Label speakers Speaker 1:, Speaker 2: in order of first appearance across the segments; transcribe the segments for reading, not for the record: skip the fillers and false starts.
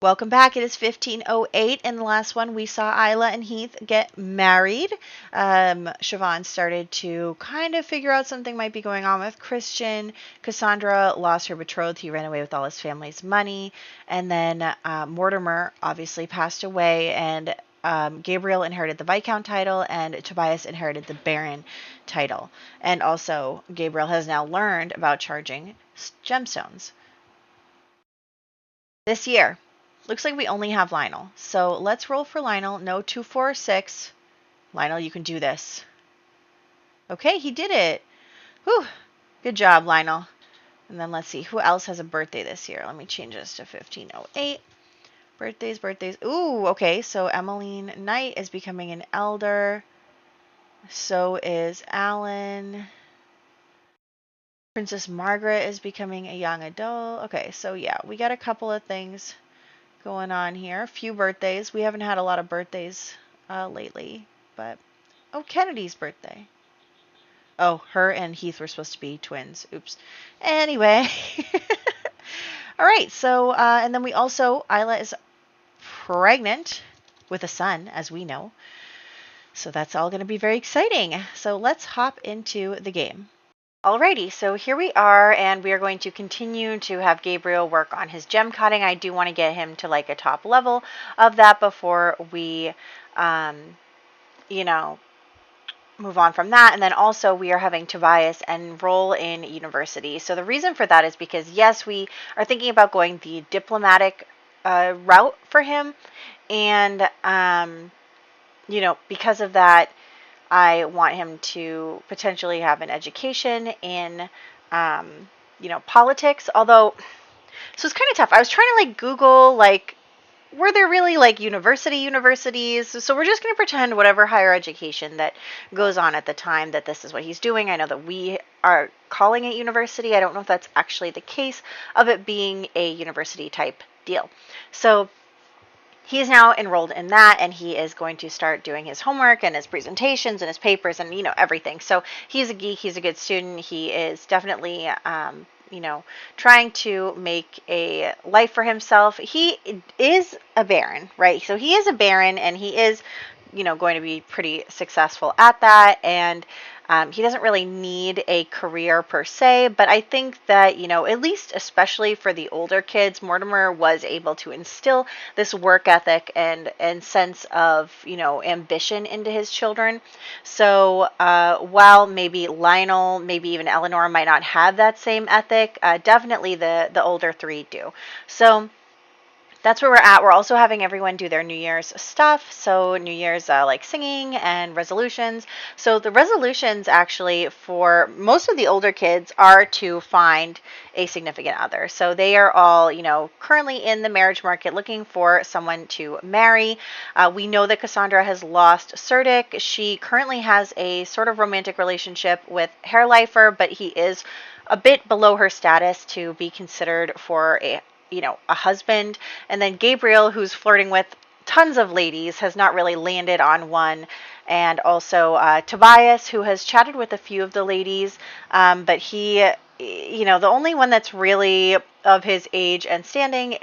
Speaker 1: Welcome back. It is 1508. In the last one, we saw Isla and Heath get married. Siobhan started to kind of figure out something might be going on with Christian. Cassandra lost her betrothed. He ran away with all his family's money. And then Mortimer obviously passed away, and Gabriel inherited the Viscount title, and Tobias inherited the Baron title. And also, Gabriel has now learned about charging gemstones. This year. Looks like we only have Lionel. So let's roll for Lionel. No 2, 4, 6. Lionel, you can do this. Okay, he did it. Whew. Good job, Lionel. And then let's see. Who else has a birthday this year? Let me change this to 1508. Birthdays. Ooh, okay. So Emmeline Knight is becoming an elder. So is Alan. Princess Margaret is becoming a young adult. Okay, so yeah, we got a couple of things going on here. A few birthdays. We haven't had a lot of birthdays lately, but Kennedy's birthday. Oh, her and Heath were supposed to be twins. Oops. Anyway. All right, so and then we also, Isla is pregnant with a son, as we know. So that's all going to be very exciting. So let's hop into the game. Alrighty, so here we are, and we are going to continue to have Gabriel work on his gem cutting. I do want to get him to like a top level of that before we, move on from that. And then also we are having Tobias enroll in university. So the reason for that is because, yes, we are thinking about going the diplomatic route for him. And, because of that, I want him to potentially have an education in, politics. Although, so it's kind of tough. I was trying to Google, were there really universities? So we're just going to pretend whatever higher education that goes on at the time that this is what he's doing. I know that we are calling it university. I don't know if that's actually the case of it being a university type deal. So he's now enrolled in that, and he is going to start doing his homework and his presentations and his papers and, everything. So he's a geek. He's a good student. He is definitely, trying to make a life for himself. He is a baron, right? So he is a baron, and he is, going to be pretty successful at that. And he doesn't really need a career per se, but I think that, at least especially for the older kids, Mortimer was able to instill this work ethic and sense of, ambition into his children. So while maybe Lionel, maybe even Eleanor might not have that same ethic, definitely the older three do. So that's where we're at. We're also having everyone do their New Year's stuff. So New Year's singing and resolutions. So the resolutions actually for most of the older kids are to find a significant other. So they are all, currently in the marriage market looking for someone to marry. We know that Cassandra has lost Serdic. She currently has a sort of romantic relationship with Hairlifer, but he is a bit below her status to be considered for a husband. And then Gabriel, who's flirting with tons of ladies, has not really landed on one. And also Tobias, who has chatted with a few of the ladies, but he, the only one that's really of his age and standing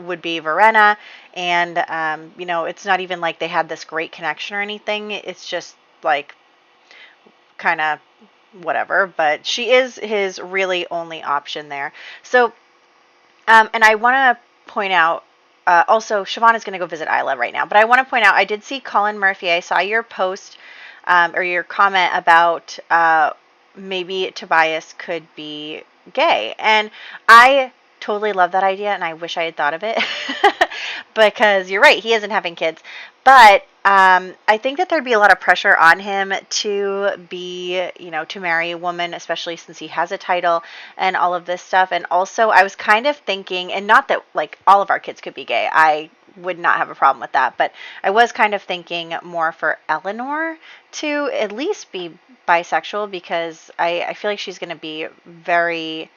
Speaker 1: would be Verena. And, it's not even like they had this great connection or anything. It's just kind of whatever. But she is his really only option there. So and I want to point out, also, Siobhan is going to go visit Isla right now, but I want to point out, I did see Colin Murphy. I saw your post or your comment about maybe Tobias could be gay. And I totally love that idea, and I wish I had thought of it. Because you're right, he isn't having kids. But I think that there'd be a lot of pressure on him to be, to marry a woman, especially since he has a title and all of this stuff. And also, I was kind of thinking, and not that all of our kids could be gay. I would not have a problem with that. But I was kind of thinking more for Eleanor to at least be bisexual, because I feel like she's going to be very...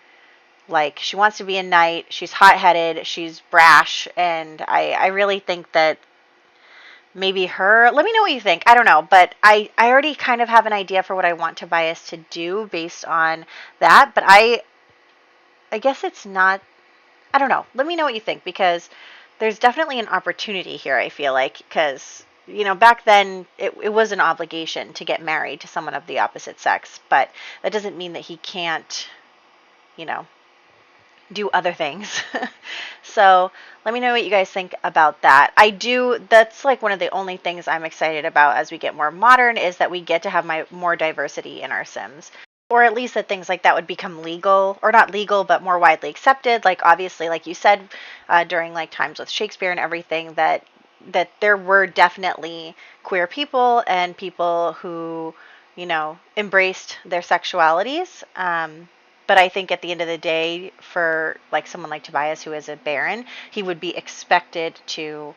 Speaker 1: she wants to be a knight, she's hot-headed, she's brash, and I really think that maybe her... Let me know what you think. I don't know, but I already kind of have an idea for what I want Tobias to do based on that, but I guess it's not... I don't know. Let me know what you think, because there's definitely an opportunity here, I feel like, because, you know, back then it was an obligation to get married to someone of the opposite sex, but that doesn't mean that he can't, you know, do other things. So let me know what you guys think about that. That's like one of the only things I'm excited about as we get more modern, is that we get to have more diversity in our Sims. Or at least that things like that would become legal, or not legal, but more widely accepted. Like, obviously, like you said, during like times with Shakespeare and everything, that there were definitely queer people and people who, you know, embraced their sexualities. But I think at the end of the day, for like someone like Tobias, who is a baron, he would be expected to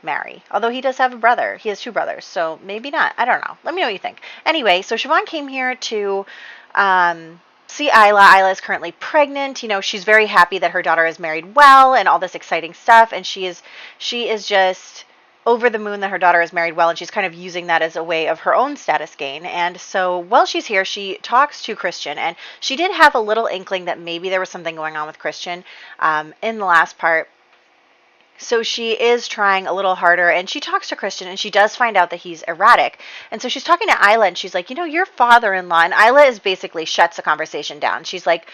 Speaker 1: marry. Although he does have a brother. He has two brothers, so maybe not. I don't know. Let me know what you think. Anyway, so Siobhan came here to see Isla. Isla is currently pregnant. You know, she's very happy that her daughter is married well and all this exciting stuff. And she is just over the moon that her daughter is married well, and she's kind of using that as a way of her own status gain. And so while she's here, she talks to Christian, and she did have a little inkling that maybe there was something going on with Christian in the last part. So she is trying a little harder, and she talks to Christian, and she does find out that he's erratic. And so she's talking to Isla, and she's like, you know, your father-in-law, and Isla is basically shuts the conversation down. She's like,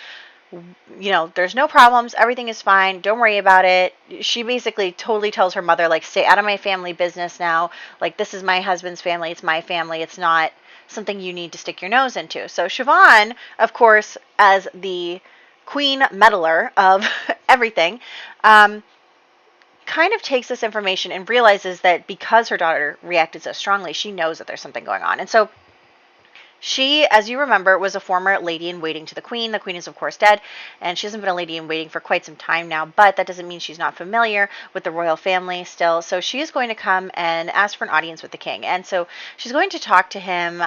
Speaker 1: you know, there's no problems, everything is fine, don't worry about it. She basically totally tells her mother, like, stay out of my family business now. Like, this is my husband's family, it's my family, it's not something you need to stick your nose into. So Siobhan, of course, as the queen meddler of everything, kind of takes this information and realizes that because her daughter reacted so strongly, she knows that there's something going on. And so she, as you remember, was a former lady in waiting to the queen. The queen is, of course, dead, and she hasn't been a lady in waiting for quite some time now, but that doesn't mean she's not familiar with the royal family still. So she is going to come and ask for an audience with the king. And so she's going to talk to him.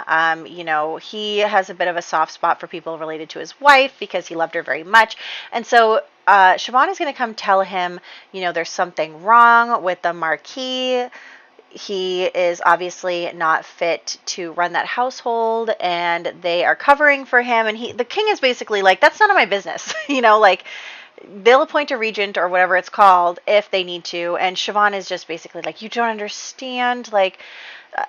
Speaker 1: You know, he has a bit of a soft spot for people related to his wife because he loved her very much. And so Siobhan is going to come tell him, you know, there's something wrong with the Marquis. He is obviously not fit to run that household, and they are covering for him. And the king is basically like, that's none of my business. You know, like, they'll appoint a regent or whatever it's called if they need to. And Siobhan is just basically like, you don't understand. Like,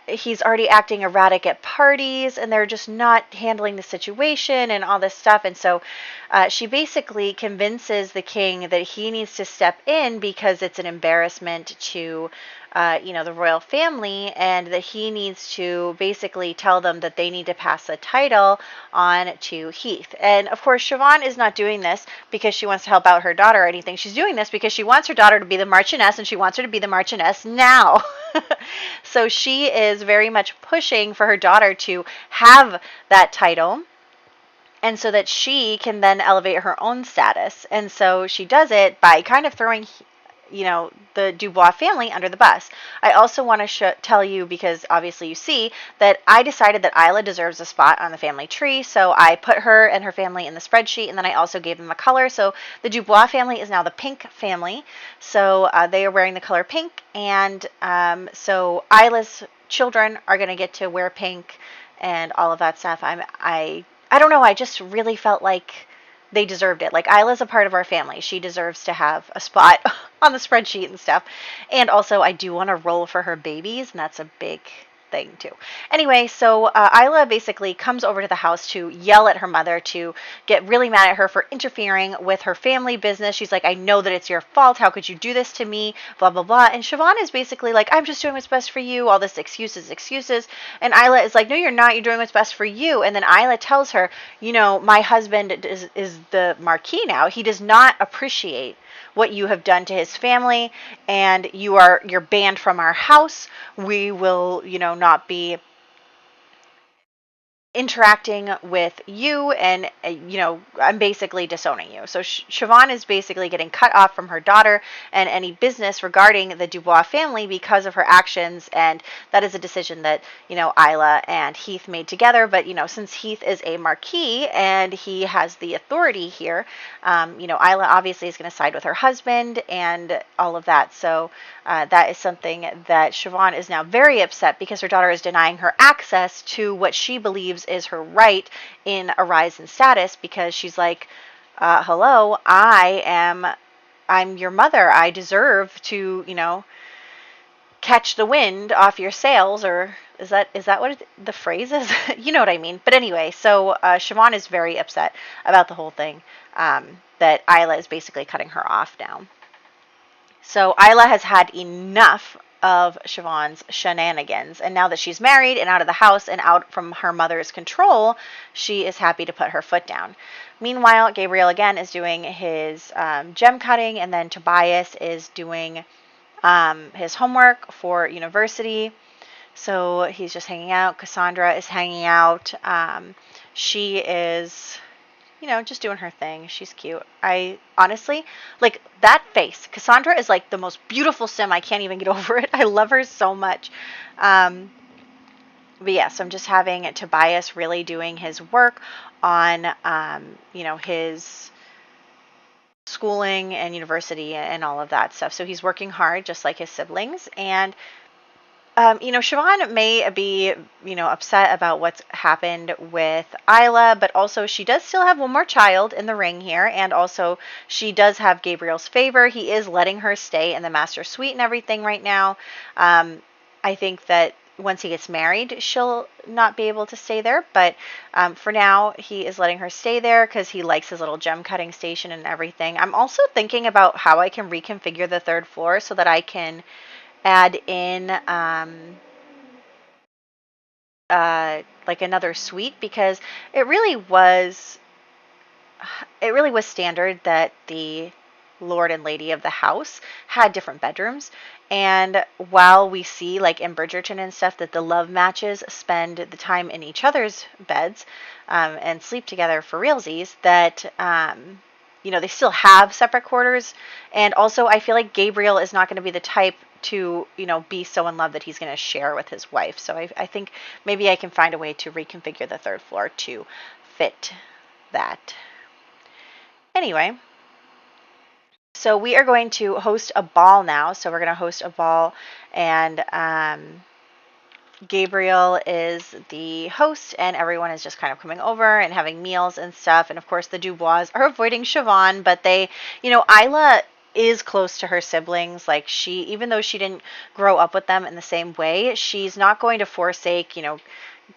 Speaker 1: he's already acting erratic at parties, and they're just not handling the situation and all this stuff. And so she basically convinces the king that he needs to step in because it's an embarrassment to you know, the royal family, and that he needs to basically tell them that they need to pass the title on to Heath. And of course, Siobhan is not doing this because she wants to help out her daughter or anything. She's doing this because she wants her daughter to be the Marchioness, and she wants her to be the Marchioness now. So she is very much pushing for her daughter to have that title, and so that she can then elevate her own status. And so she does it by kind of throwing, you know, the Dubois family under the bus. I also want to tell you, because obviously you see, that I decided that Isla deserves a spot on the family tree, so I put her and her family in the spreadsheet, and then I also gave them a color. So the Dubois family is now the pink family, so they are wearing the color pink, and so Isla's children are going to get to wear pink and all of that stuff. I don't know, I just really felt like they deserved it. Like, Isla's a part of our family. She deserves to have a spot on the spreadsheet and stuff. And also, I do want to roll for her babies, and that's a big thing too. Anyway, so Isla basically comes over to the house to yell at her mother, to get really mad at her for interfering with her family business. She's like, I know that it's your fault. How could you do this to me? Blah, blah, blah. And Siobhan is basically like, I'm just doing what's best for you. All this excuses. And Isla is like, no, you're not. You're doing what's best for you. And then Isla tells her, you know, my husband is the Marquis now. He does not appreciate what you have done to his family, and you're banned from our house. We will, you know, not be interacting with you, and you know, I'm basically disowning you. So Siobhan is basically getting cut off from her daughter and any business regarding the Dubois family because of her actions, and that is a decision that, you know, Isla and Heath made together. But, you know, since Heath is a Marquis and he has the authority here, you know, Isla obviously is going to side with her husband and all of that. So that is something that Siobhan is now very upset, because her daughter is denying her access to what she believes is her right in a rise in status, because she's like, hello, I am I'm your mother. I deserve to, catch the wind off your sails, or is that what the phrase is? You know what I mean. But anyway, so Siobhan is very upset about the whole thing, that Isla is basically cutting her off now. So Isla has had enough of Siobhan's shenanigans, and now that she's married and out of the house and out from her mother's control, she is happy to put her foot down. Meanwhile, Gabriel again is doing his gem cutting, and then Tobias is doing his homework for university. So he's just hanging out. Cassandra is hanging out. She is, just doing her thing. She's cute. I honestly, like that face. Cassandra is like the most beautiful sim. I can't even get over it. I love her so much. But yes, I'm just having Tobias really doing his work on, his schooling and university and all of that stuff. So he's working hard, just like his siblings. And Siobhan may be, upset about what's happened with Isla, but also she does still have one more child in the ring here, and also she does have Gabriel's favor. He is letting her stay in the master suite and everything right now. I think that once he gets married, she'll not be able to stay there, but for now, he is letting her stay there because he likes his little gem cutting station and everything. I'm also thinking about how I can reconfigure the third floor so that I can add in like another suite, because it really was standard that the lord and lady of the house had different bedrooms. And while we see, like in Bridgerton and stuff, that the love matches spend the time in each other's beds and sleep together for realsies, that they still have separate quarters. And also, I feel like Gabriel is not going to be the type to, be so in love that he's going to share with his wife. So I think maybe I can find a way to reconfigure the third floor to fit that. Anyway, so we are going to host a ball now. So we're going to host a ball, and Gabriel is the host, and everyone is just kind of coming over and having meals and stuff. And of course, the Dubois are avoiding Siobhan, but they, Isla is close to her siblings. Like, even though she didn't grow up with them in the same way, she's not going to forsake,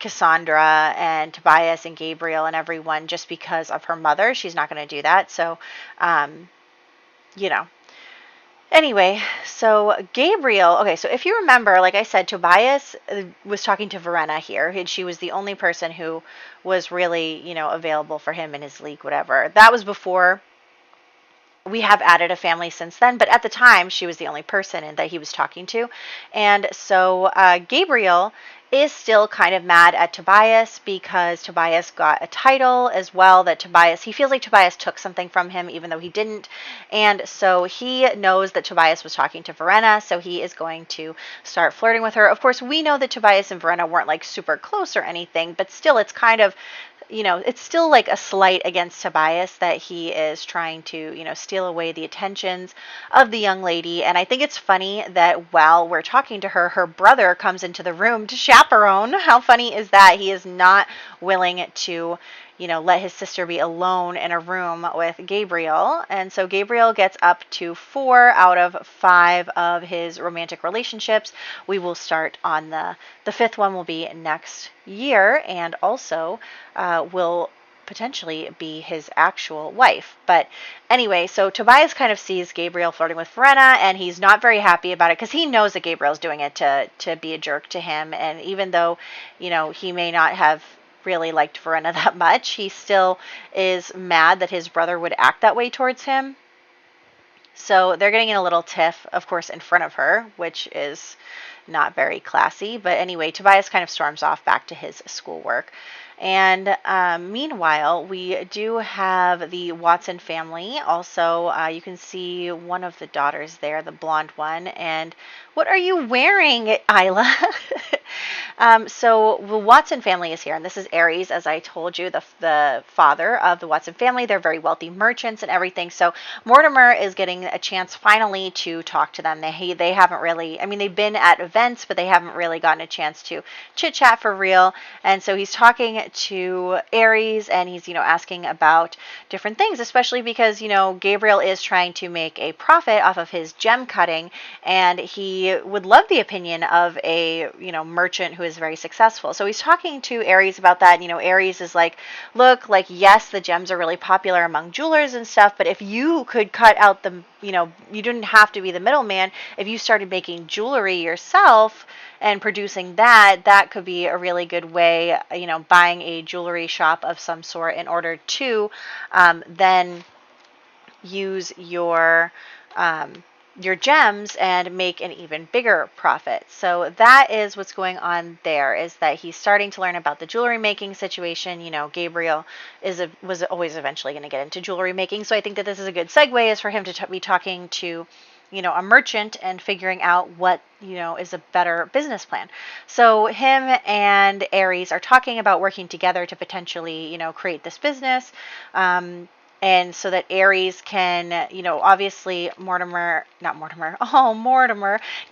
Speaker 1: Cassandra and Tobias and Gabriel and everyone just because of her mother. She's not going to do that. So, Anyway, so Gabriel, okay, so if you remember, like I said, Tobias was talking to Verena here, and she was the only person who was really, available for him in his league, whatever. That was before. We have added a family since then, but at the time, she was the only person that he was talking to. And so Gabriel is still kind of mad at Tobias because Tobias got a title as well, he feels like Tobias took something from him even though he didn't. And so he knows that Tobias was talking to Verena, so he is going to start flirting with her. Of course, we know that Tobias and Verena weren't like super close or anything, but still it's kind of, it's still like a slight against Tobias that he is trying to, steal away the attentions of the young lady. And I think it's funny that while we're talking to her, her brother comes into the room to chaperone. How funny is that? He is not willing to, let his sister be alone in a room with Gabriel. And so Gabriel gets up to 4 out of 5 of his romantic relationships. We will start on the 5th one will be next year, and also will potentially be his actual wife. But anyway, so Tobias kind of sees Gabriel flirting with Verena, and he's not very happy about it because he knows that Gabriel's doing it to be a jerk to him. And even though, he may not have really liked Verena that much, he still is mad that his brother would act that way towards him. So they're getting in a little tiff, of course, in front of her, which is not very classy. But anyway, Tobias kind of storms off back to his schoolwork. And meanwhile, we do have the Watson family. Also, you can see one of the daughters there, the blonde one. And what are you wearing, Isla? So the Watson family is here, and this is Aries, as I told you, the father of the Watson family. They're very wealthy merchants and everything. So Mortimer is getting a chance finally to talk to them. They haven't really, I mean, they've been at events, but they haven't really gotten a chance to chit chat for real. And so he's talking to Aries, and he's, asking about different things, especially because, Gabriel is trying to make a profit off of his gem cutting, and he would love the opinion of a, merchant who is very successful. So he's talking to Aries about that. Aries is like, look, like, yes, the gems are really popular among jewelers and stuff, but if you could cut out the, you didn't have to be the middleman. If you started making jewelry yourself and producing that could be a really good way, buying a jewelry shop of some sort in order to then use your gems and make an even bigger profit. So that is what's going on there, is that he's starting to learn about the jewelry making situation. Gabriel was always eventually going to get into jewelry making. So I think that this is a good segue, is for him to be talking to, a merchant and figuring out what, is a better business plan. So him and Aries are talking about working together to potentially, create this business. And so that Aries can, obviously Mortimer,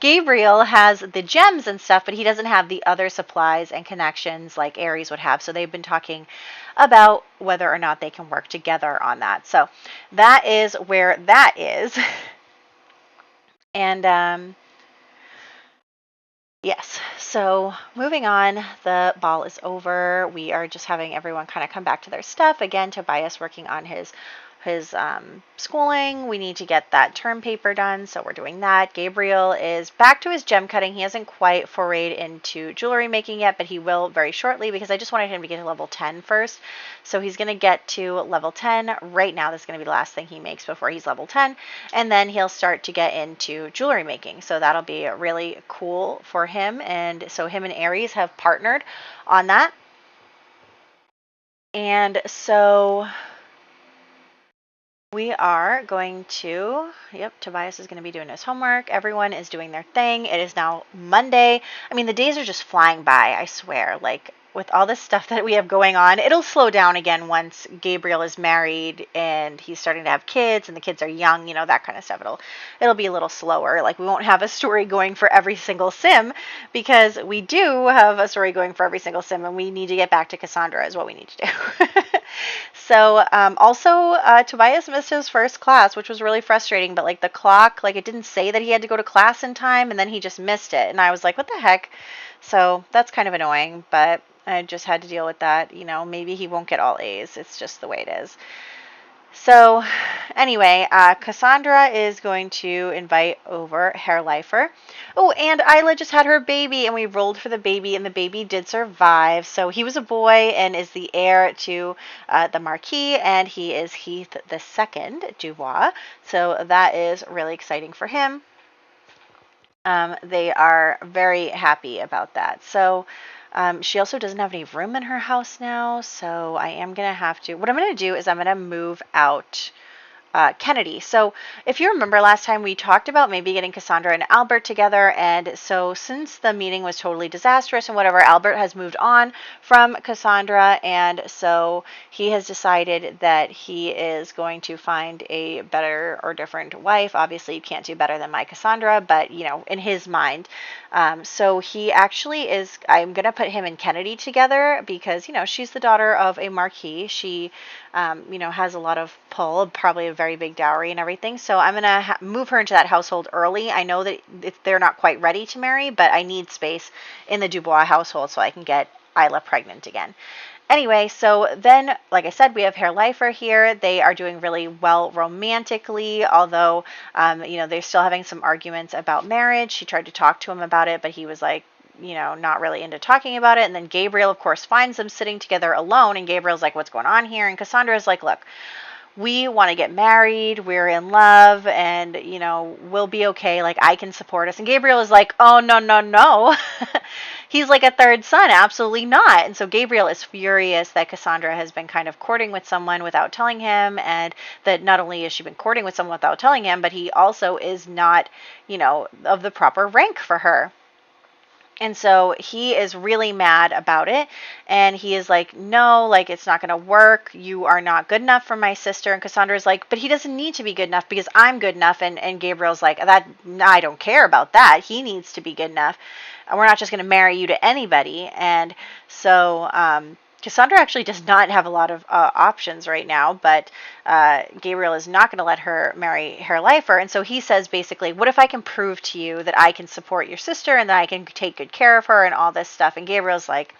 Speaker 1: Gabriel has the gems and stuff, but he doesn't have the other supplies and connections like Aries would have. So they've been talking about whether or not they can work together on that. So that is where that is. And, yes, so moving on, the ball is over. We are just having everyone kind of come back to their stuff. Again, Tobias working on his schooling. We need to get that term paper done, so we're doing that. Gabriel is back to his gem cutting. He hasn't quite forayed into jewelry making yet, but he will very shortly, because I just wanted him to get to level 10 first. So he's going to get to level 10 right now. This is going to be the last thing he makes before he's level 10, and then he'll start to get into jewelry making. So that'll be really cool for him. And so him and Aries have partnered on that. And so we are going to, Tobias is going to be doing his homework. Everyone is doing their thing. It is now Monday. I mean, the days are just flying by, I swear. Like, with all this stuff that we have going on, it'll slow down again once Gabriel is married and he's starting to have kids and the kids are young, that kind of stuff. It'll be a little slower. Like, we won't have a story going for every single sim, because we do have a story going for every single sim, and we need to get back to Cassandra is what we need to do. So also Tobias missed his first class, which was really frustrating, but like the clock, like it didn't say that he had to go to class in time, and then he just missed it, and I was like, what the heck? So that's kind of annoying, but I just had to deal with that. Maybe he won't get all A's. It's just the way it is. So anyway, Cassandra is going to invite over Hair Lifer. Oh, and Isla just had her baby, and we rolled for the baby, and the baby did survive. So he was a boy and is the heir to the Marquis, and he is Heath II Dubois. So that is really exciting for him. They are very happy about that. So she also doesn't have any room in her house now, so I am going to have to, what I'm going to do is I'm going to move out Kennedy. So if you remember last time, we talked about maybe getting Cassandra and Albert together, and so since the meeting was totally disastrous and whatever, Albert has moved on from Cassandra, and so he has decided that he is going to find a better or different wife. Obviously, you can't do better than my Cassandra, but in his mind. So he actually is, I'm going to put him and Kennedy together because, she's the daughter of a Marquis. She, has a lot of pull, probably a very big dowry and everything. So I'm going to move her into that household early. I know that they're not quite ready to marry, but I need space in the Dubois household so I can get Isla pregnant again. Anyway, so then, like I said, we have Hair Lifer here. They are doing really well romantically, although, they're still having some arguments about marriage. She tried to talk to him about it, but he was like, not really into talking about it. And then Gabriel, of course, finds them sitting together alone, and Gabriel's like, what's going on here? And Cassandra's like, look, we want to get married, we're in love, and, we'll be okay, like, I can support us. And Gabriel is like, oh, no. He's like a third son, absolutely not. And so Gabriel is furious that Cassandra has been kind of courting with someone without telling him, and that not only has she been courting with someone without telling him, but he also is not, of the proper rank for her. And so he is really mad about it. And he is like, no, like, it's not going to work. You are not good enough for my sister. And Cassandra's like, but he doesn't need to be good enough because I'm good enough. And Gabriel's like, that, I don't care about that. He needs to be good enough. We're not just going to marry you to anybody. And so, Cassandra actually does not have a lot of options right now, but Gabriel is not going to let her marry Herr Leifer. And so he says basically, what if I can prove to you that I can support your sister and that I can take good care of her and all this stuff? And Gabriel's like,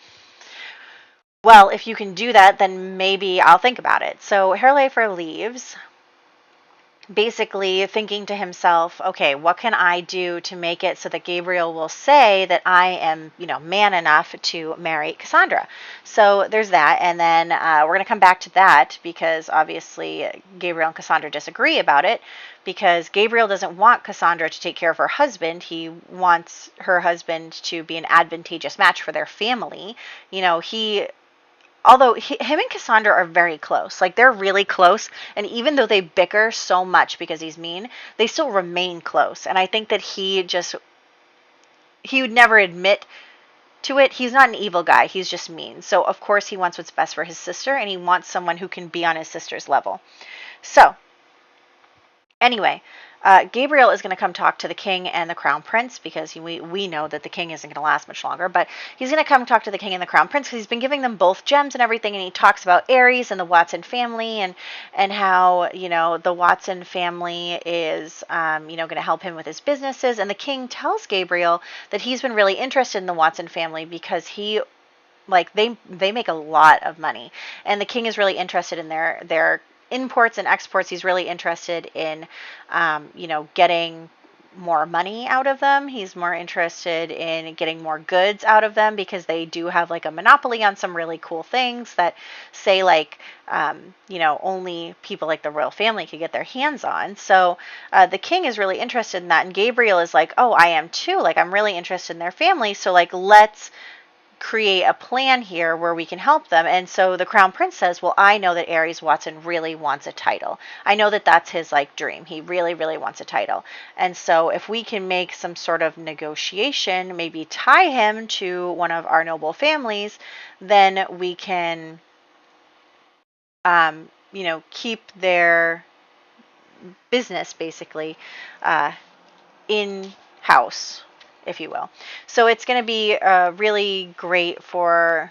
Speaker 1: well, if you can do that, then maybe I'll think about it. So Herr Leifer leaves, basically thinking to himself, okay, what can I do to make it so that Gabriel will say that I am, man enough to marry Cassandra? So there's that. And then we're going to come back to that because obviously Gabriel and Cassandra disagree about it, because Gabriel doesn't want Cassandra to take care of her husband. He wants her husband to be an advantageous match for their family. Although him and Cassandra are very close, like they're really close, and even though they bicker so much because he's mean, they still remain close. And I think that he would never admit to it. He's not an evil guy, he's just mean. So of course he wants what's best for his sister, and he wants someone who can be on his sister's level. So anyway, Gabriel is going to come talk to the king and the crown prince, because we know that the king isn't going to last much longer, but he's going to come talk to the king and the crown prince because he's been giving them both gems and everything, and he talks about Ares and the Watson family and how, the Watson family is, going to help him with his businesses. And the king tells Gabriel that he's been really interested in the Watson family because they make a lot of money, and the king is really interested in their imports and exports. He's really interested in, getting more money out of them. He's more interested in getting more goods out of them because they do have like a monopoly on some really cool things that say only people like the royal family could get their hands on. So the king is really interested in that. And Gabriel is like, oh, I am too. Like, I'm really interested in their family. So like, let's create a plan here where we can help them. And so the crown prince says, well, I know that Ares Watson really wants a title. I know that that's his dream. He really, really wants a title. And so if we can make some sort of negotiation, maybe tie him to one of our noble families, then we can, keep their business basically in-house, if you will. So it's going to be really great for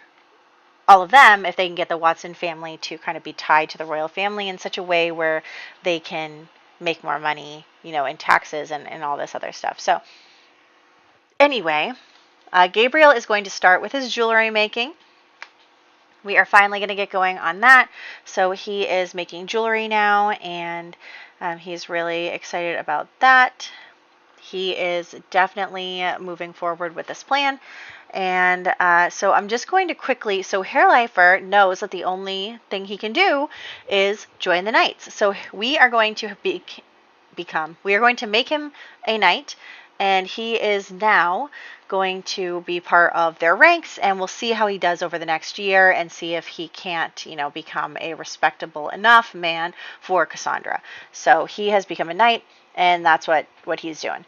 Speaker 1: all of them if they can get the Watson family to kind of be tied to the royal family in such a way where they can make more money, in taxes and all this other stuff. So anyway, Gabriel is going to start with his jewelry making. We are finally going to get going on that. So he is making jewelry now, and he's really excited about that. He is definitely moving forward with this plan. And so I'm just going to quickly, so Herr Leifer knows that the only thing he can do is join the knights. So we are going to we are going to make him a knight, and he is now going to be part of their ranks, and we'll see how he does over the next year and see if he can't, become a respectable enough man for Cassandra. So he has become a knight, and that's what he's doing.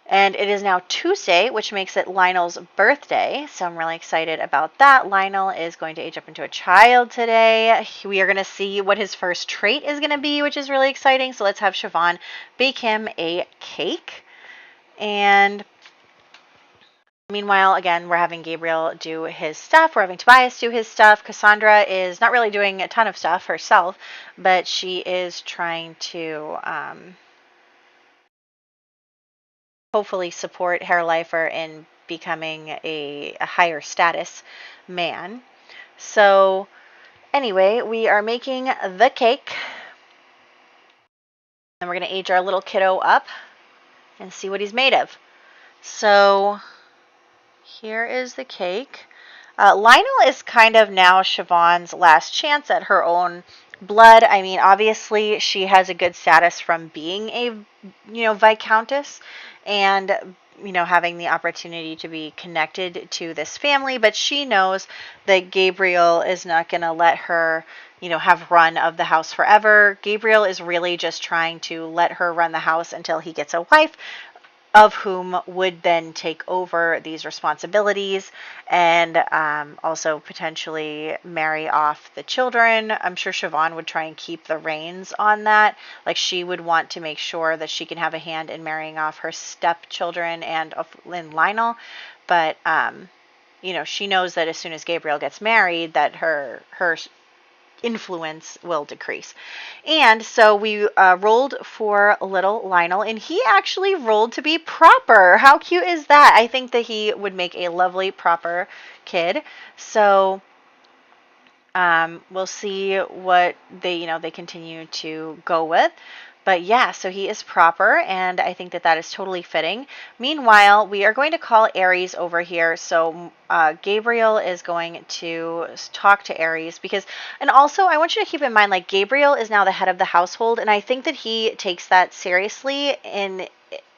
Speaker 1: And it is now Tuesday, which makes it Lionel's birthday, so I'm really excited about that. Lionel is going to age up into a child today. We are going to see what his first trait is going to be, which is really exciting. So let's have Siobhan bake him a cake. And meanwhile, again, we're having Gabriel do his stuff. We're having Tobias do his stuff. Cassandra is not really doing a ton of stuff herself, but she is trying to hopefully support Herr Leifer in becoming a higher status man. So anyway, we are making the cake. And we're going to age our little kiddo up and see what he's made of. So here is the cake. Lionel is kind of now Siobhan's last chance at her own blood. I mean, obviously she has a good status from being a, Viscountess and, having the opportunity to be connected to this family. But she knows that Gabriel is not going to let her, have run of the house forever. Gabriel is really just trying to let her run the house until he gets a wife. of whom would then take over these responsibilities and also potentially marry off the children. I'm sure Siobhan would try and keep the reins on that. Like, she would want to make sure that she can have a hand in marrying off her stepchildren and Lionel. But, you know, she knows that as soon as Gabriel gets married, that her influence will decrease. And so we rolled for little Lionel, and he actually rolled to be proper. How cute is that? I think that he would make a lovely proper kid. So we'll see what they continue to go with. But yeah, so he is proper, and I think that that is totally fitting. Meanwhile, we are going to call Aries over here. So Gabriel is going to talk to Aries because, and also I want you to keep in mind, like, Gabriel is now the head of the household, and I think that he takes that seriously, and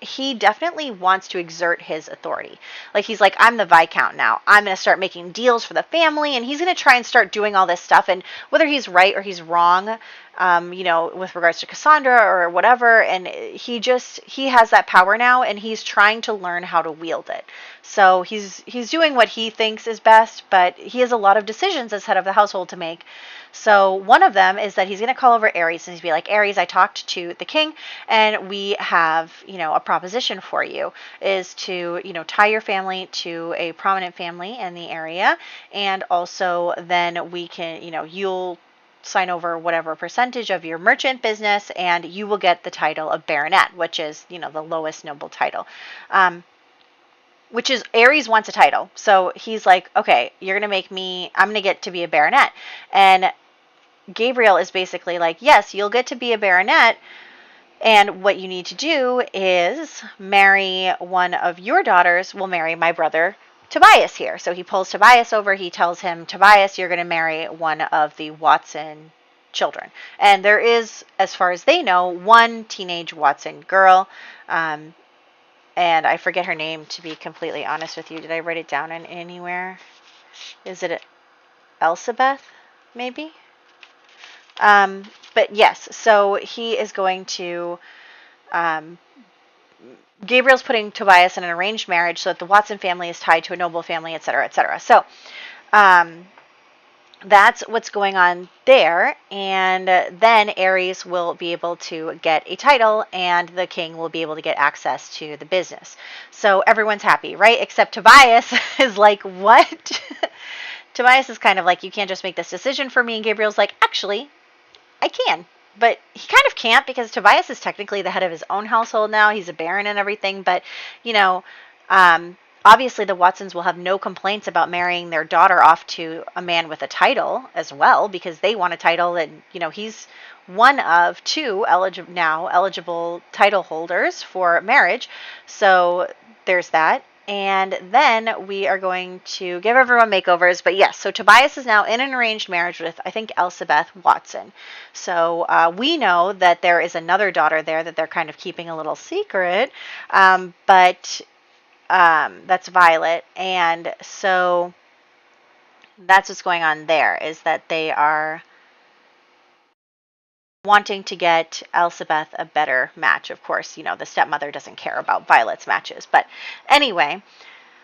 Speaker 1: he definitely wants to exert his authority. Like, he's like, I'm the Viscount now. I'm going to start making deals for the family, and he's going to try and start doing all this stuff. And whether he's right or he's wrong, with regards to Cassandra or whatever, and he has that power now, and he's trying to learn how to wield it. So he's doing what he thinks is best, but he has a lot of decisions as head of the household to make. So one of them is that he's going to call over Aries and he's be like, Aries, I talked to the king, and we have, a proposition for you, is to, tie your family to a prominent family in the area, and also then we can, you'll sign over whatever percentage of your merchant business, and you will get the title of baronet, which is, the lowest noble title. Which is, Aries wants a title. So he's like, okay, you're going to make me, I'm going to get to be a baronet. And Gabriel is basically like, yes, you'll get to be a baronet, and what you need to do is marry one of your daughters will marry my brother Tobias here. So he pulls Tobias over. He tells him, Tobias, you're going to marry one of the Watson children. And there is, as far as they know, one teenage Watson girl. And I forget her name, to be completely honest with you. Did I write it down in anywhere? Is it Elizabeth, maybe? But yes, so he is going to, Gabriel's putting Tobias in an arranged marriage so that the Watson family is tied to a noble family, etc., etc. So, that's what's going on there. And then Aries will be able to get a title, and the king will be able to get access to the business. So everyone's happy, right? Except Tobias is like, what? Tobias is kind of like, you can't just make this decision for me. And Gabriel's like, actually, I can. But he kind of can't, because Tobias is technically the head of his own household now. He's a baron and everything. But, obviously the Watsons will have no complaints about marrying their daughter off to a man with a title as well, because they want a title, and, he's one of two eligible title holders for marriage. So there's that. And then we are going to give everyone makeovers. But yes, so Tobias is now in an arranged marriage with, I think, Elizabeth Watson. So we know that there is another daughter there that they're kind of keeping a little secret. But that's Violet. And so that's what's going on there, is that they are wanting to get Elizabeth a better match. Of course, the stepmother doesn't care about Violet's matches. But anyway,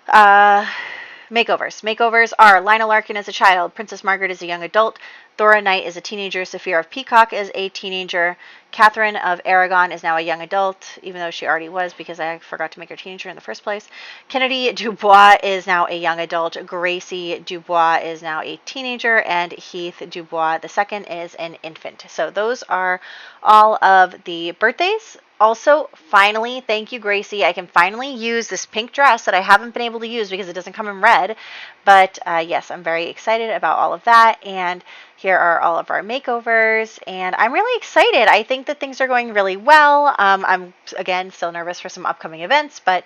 Speaker 1: makeovers. Makeovers are Lionel Larkin as a child, Princess Margaret is a young adult, Thora Knight is a teenager, Saphira of Peacock is a teenager, Catherine of Aragon is now a young adult, even though she already was, because I forgot to make her teenager in the first place. Kennedy Dubois is now a young adult, Gracie Dubois is now a teenager, and Heath Dubois II is an infant. So those are all of the birthdays. Also, finally, thank you, Gracie. I can finally use this pink dress that I haven't been able to use because it doesn't come in red. But yes, I'm very excited about all of that. And here are all of our makeovers. And I'm really excited. I think that things are going really well. I'm, again, still nervous for some upcoming events. But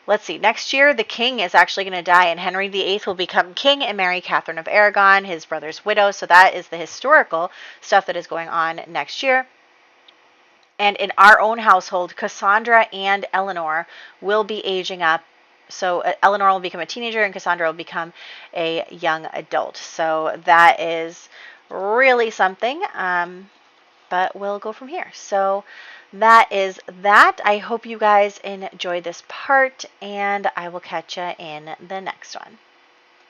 Speaker 1: let's see. Next year, the king is actually going to die, and Henry VIII will become king and marry Catherine of Aragon, his brother's widow. So that is the historical stuff that is going on next year. And in our own household, Cassandra and Eleanor will be aging up. So Eleanor will become a teenager and Cassandra will become a young adult. So that is really something. but we'll go from here. So that is that. I hope you guys enjoyed this part, and I will catch you in the next one.